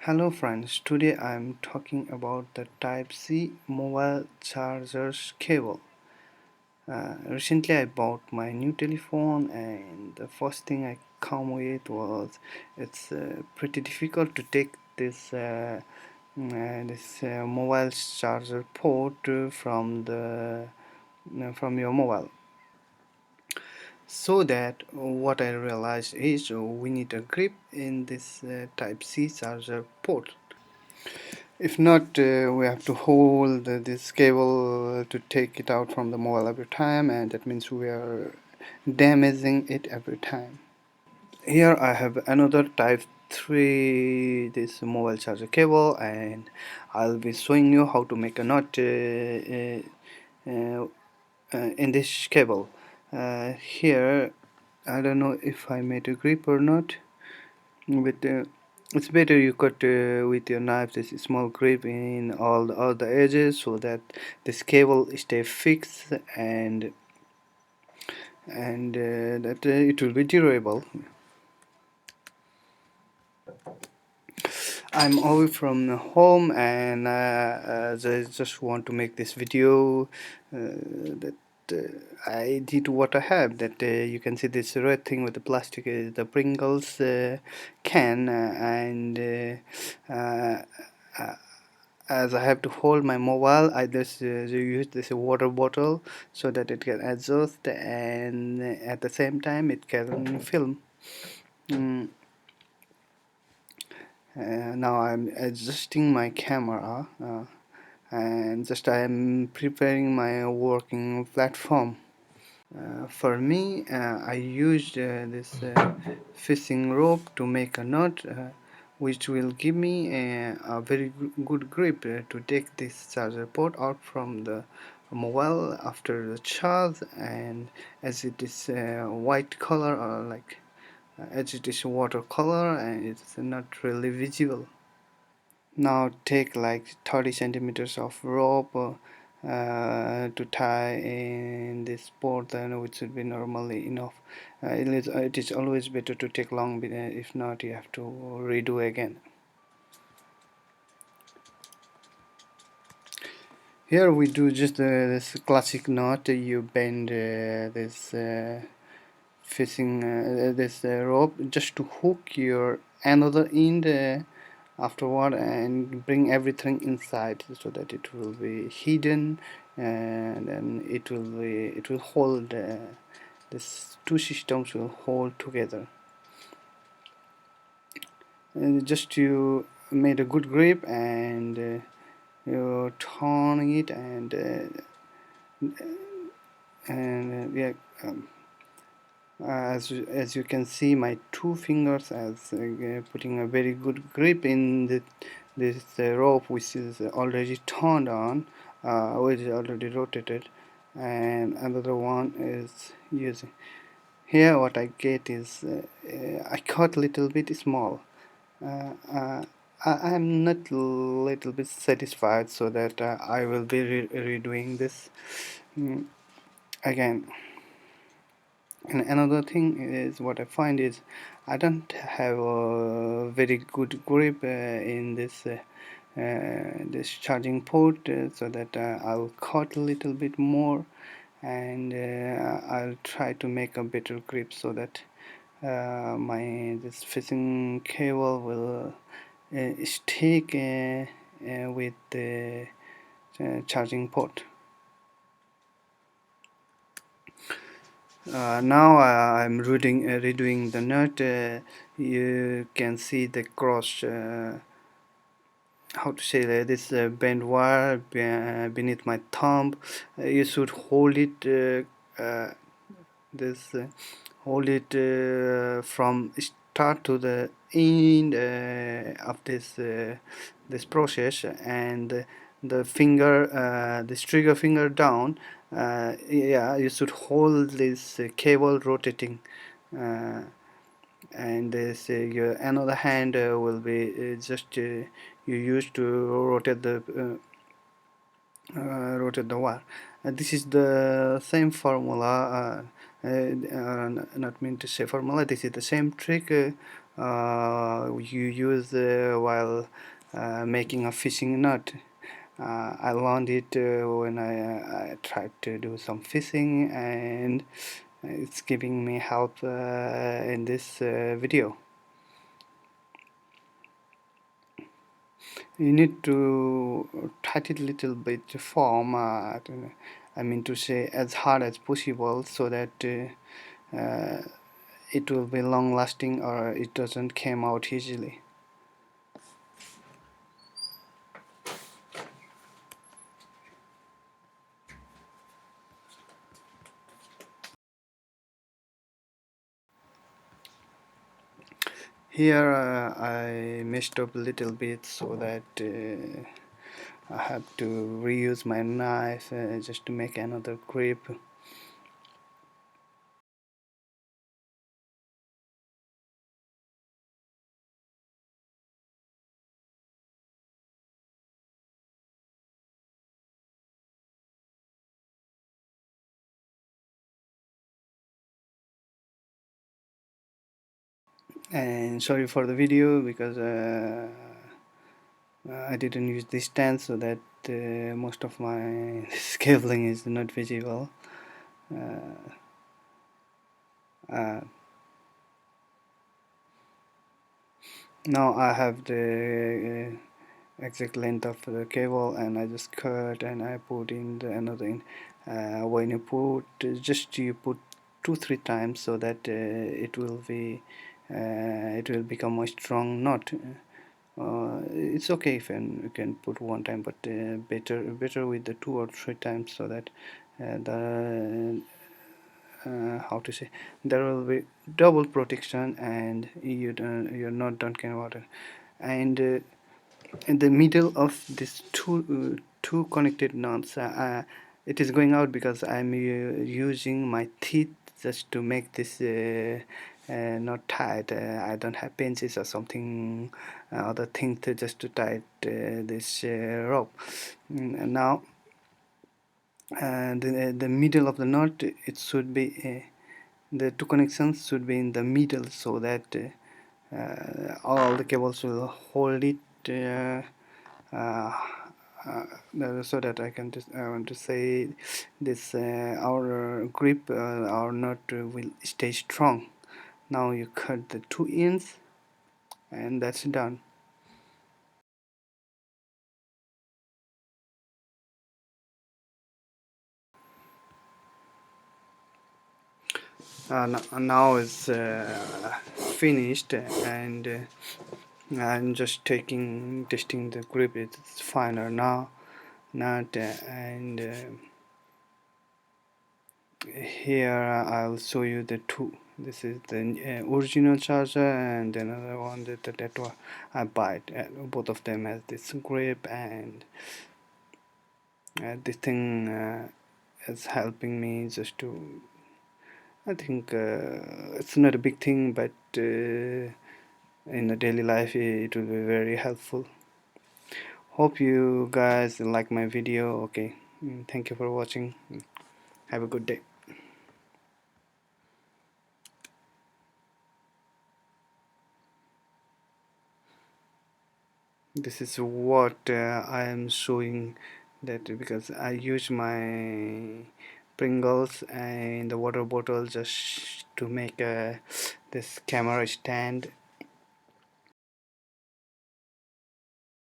Hello friends, today I am talking about the Type-C mobile chargers cable. Recently I bought my new telephone and the first thing I come with was it's pretty difficult to take this mobile charger port from your mobile. So that what I realized is we need a grip in this Type-C charger port. If not, we have to hold this cable to take it out from the mobile every time, and that means we are damaging it every time. Here I have another type 3 this mobile charger cable, and I'll be showing you how to make a knot in this cable. Here I don't know if I made a grip or not, but it's better you cut with your knife this small grip in all the edges so that this cable stay fixed and that it will be durable. I'm away from home and I just want to make this video that I did what I have. That you can see this red thing with the plastic is the Pringles can uh, uh, as I have to hold my mobile, I just use this water bottle so that it can adjust and at the same time it can film. Mm, Now I'm adjusting my camera and just I am preparing my working platform. For me, I used this fishing rope to make a knot, which will give me a very good grip to take this charger port out from the mobile after the charge. And as it is white color, or like as it is watercolor, and it's not really visible. Now take like 30 centimeters of rope to tie in this port, which should be normally enough. It is always better to take long, if not you have to redo again. Here we do just this classic knot. You bend this rope just to hook your another end afterward and bring everything inside so that it will be hidden, and then it will hold this two systems will hold together. And just you made a good grip and you turn it and yeah. As you can see, my two fingers as putting a very good grip in this rope, which is already turned on, which is already rotated, and another one is using. Here what I get is I cut a little bit small. uh, uh, I'm not little bit satisfied, so that I will be redoing this again. And another thing is what I find is I don't have a very good grip in this charging port, so that I'll cut a little bit more, and I'll try to make a better grip so that my this fishing cable will stick with the charging port. Now I'm redoing the nut. You can see the cross, how to say that, this bent wire beneath my thumb. You should hold it this hold it from start to the end of this process, and this trigger finger down. Yeah, you should hold this cable rotating, uh, and this your another hand will be just you use to rotate the wire. This is the same formula, not mean to say formula, this is the same trick you use while making a fishing net. I learned it when I tried to do some fishing, and it's giving me help in this video. You need to tighten it a little bit form, I mean to say as hard as possible, so that it will be long lasting or it doesn't come out easily. Here I messed up a little bit, so that I have to reuse my knife just to make another grip. And sorry for the video, because I didn't use this stand, so that most of my cabling is not visible. Uh, uh, Now I have the exact length of the cable, and I just cut and I put in the another in. When you put, just you put 2-3 times, so that it will become a strong knot. It's okay if you can put one time, but better with the 2 or 3 times, so that the how to say, there will be double protection, and you're not done about it. And in the middle of these two connected knots, it is going out because I'm using my teeth just to make this knot tight. I don't have pinches or something other thing to just to tie this rope. And now the middle of the knot, it should be the two connections should be in the middle, so that all the cables will hold it, uh, so that I want to say this, our grip, our knot will stay strong. Now you cut the 2 ends, and that's done. Now it's finished, and I'm just testing the grip. It's fine or now not, and here I'll show you the two. This is the original charger, and another one that one I buy. Both of them has this grip, and this thing is helping me just to, I think it's not a big thing, but in a daily life it will be very helpful. Hope you guys like my video. Okay, thank you for watching. Have a good day. This is what I am showing, that because I use my Pringles and the water bottle just to make this camera stand,